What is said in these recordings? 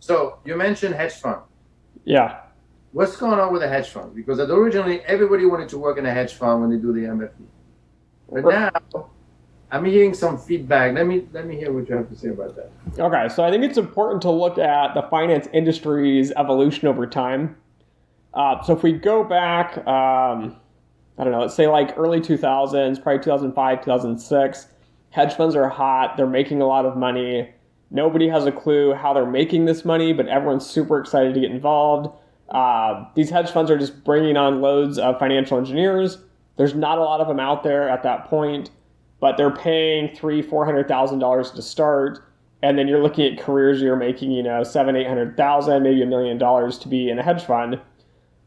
So you mentioned hedge fund. Yeah. What's going on with the hedge fund? Because originally everybody wanted to work in a hedge fund when they do the MFE. But now I'm hearing some feedback. Let me hear what you have to say about that. Okay, so I think it's important to look at the finance industry's evolution over time. So if we go back, I don't know, let's say like early 2000s, probably 2005, 2006, hedge funds are hot. They're making a lot of money. Nobody has a clue how they're making this money, but everyone's super excited to get involved. These hedge funds are just bringing on loads of financial engineers. There's not a lot of them out there at that point, but they're paying $300,000, $400,000 to start, and then you're looking at careers you're making, seven, 800,000, maybe $1 million to be in a hedge fund.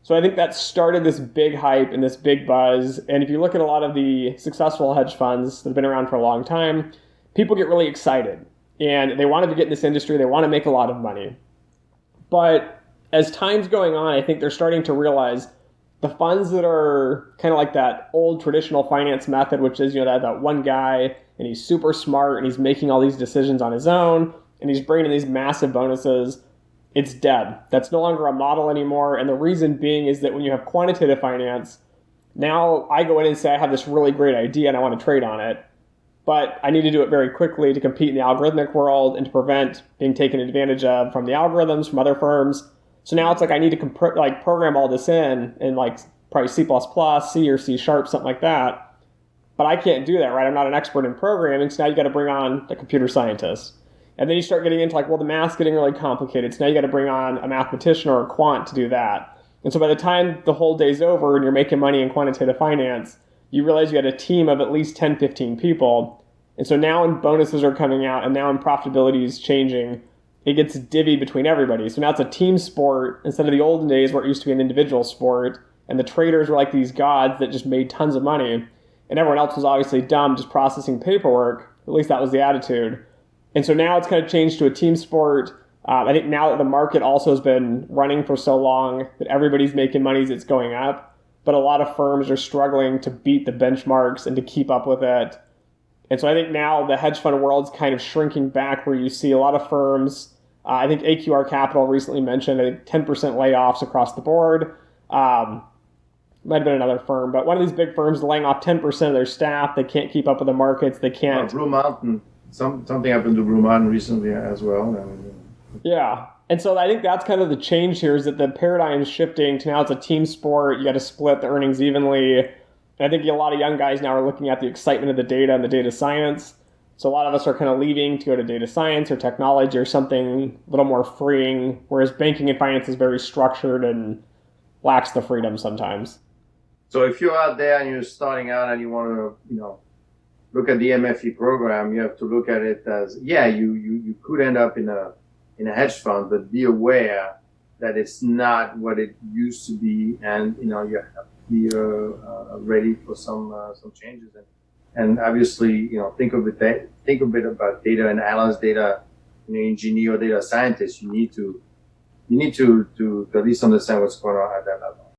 So I think that started this big hype and this big buzz. And if you look at a lot of the successful hedge funds that have been around for a long time, people get really excited and they want to get in this industry. They want to make a lot of money. But as time's going on, I think they're starting to realize the funds that are kind of like that old traditional finance method, which is, that one guy and he's super smart and he's making all these decisions on his own and he's bringing these massive bonuses, it's dead. That's no longer a model anymore. And the reason being is that when you have quantitative finance, now I go in and say I have this really great idea and I want to trade on it, but I need to do it very quickly to compete in the algorithmic world and to prevent being taken advantage of from the algorithms, from other firms. So now it's like I need to program all this in like probably C++, C or C sharp, something like that. But I can't do that, right? I'm not an expert in programming, so now you got to bring on a computer scientist. And then you start getting into like, well, the math's getting really complicated. So now you got to bring on a mathematician or a quant to do that. And so by the time the whole day's over and you're making money in quantitative finance, you realize you had a team of at least 10, 15 people. And so now when bonuses are coming out and now when profitability is changing, it gets divvied between everybody. So now it's a team sport instead of the olden days where it used to be an individual sport. And the traders were like these gods that just made tons of money. And everyone else was obviously dumb, just processing paperwork. At least that was the attitude. And so now it's kind of changed to a team sport. I think now that the market also has been running for so long that everybody's making money as it's going up, but a lot of firms are struggling to beat the benchmarks and to keep up with it. And so I think now the hedge fund world's kind of shrinking back where you see a lot of firms. I think AQR Capital recently mentioned I think 10% layoffs across the board. Might have been another firm, but one of these big firms laying off 10% of their staff. They can't keep up with the markets. They can't. Blue Mountain. Something happened to Blue Mountain recently as well. Yeah. And so I think that's kind of the change here is that the paradigm is shifting to now it's a team sport. You got to split the earnings evenly. And I think a lot of young guys now are looking at the excitement of the data and the data science. So a lot of us are kind of leaving to go to data science or technology or something a little more freeing, whereas banking and finance is very structured and lacks the freedom sometimes. So if you're out there and you're starting out and you want to, look at the MFE program, you have to look at it as, you could end up in a hedge fund, but be aware that it's not what it used to be, and you have to be ready for some changes. And obviously, think of it about data and analyze data, engineer or data scientist. You need to at least understand what's going on at that level.